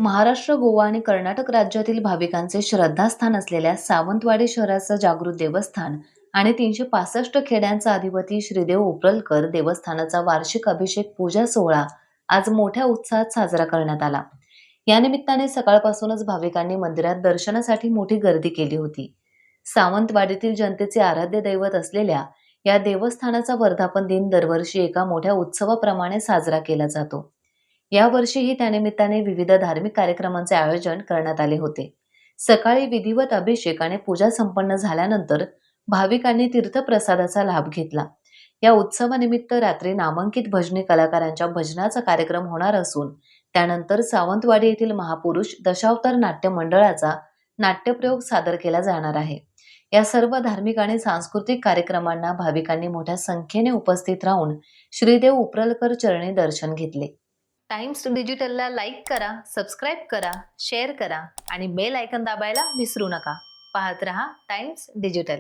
महाराष्ट्र, गोवा आणि कर्नाटक राज्यातील भाविकांचे श्रद्धास्थान असलेल्या सावंतवाडी शहराचं जागृत देवस्थान आणि 365 खेड्यांचा अधिपती श्रीदेव उपरलकर देवस्थानाचा वार्षिक अभिषेक पूजा सोहळा आज मोठ्या उत्साहात साजरा करण्यात आला. या निमित्ताने सकाळपासूनच भाविकांनी मंदिरात दर्शनासाठी मोठी गर्दी केली होती. सावंतवाडीतील जनतेचे आराध्य दैवत असलेल्या या देवस्थानाचा वर्धापन दिन दरवर्षी एका मोठ्या उत्सवाप्रमाणे साजरा केला जातो. यावर्षीही त्यानिमित्ताने विविध धार्मिक कार्यक्रमांचे आयोजन करण्यात आले होते. सकाळी विधिवत अभिषेक आणि पूजा संपन्न झाल्यानंतर भाविकांनी तीर्थप्रसादाचा लाभ घेतला. या उत्सवानिमित्त रात्री नामांकित भजनी कलाकारांच्या भजनाचा कार्यक्रम होणार असून त्यानंतर सावंतवाडी येथील महापुरुष दशावतार नाट्य मंडळाचा नाट्यप्रयोग सादर केला जाणार आहे. या सर्व धार्मिक आणि सांस्कृतिक कार्यक्रमांना भाविकांनी मोठ्या संख्येने उपस्थित राहून श्रीदेव उपरलकर चरणी दर्शन घेतले. टाइम्स डिजिटलला लाईक करा, सबस्क्राईब करा, शेअर करा आणि बेल आयकॉन दाबायला विसरू नका. पाहत रहा टाइम्स डिजिटल.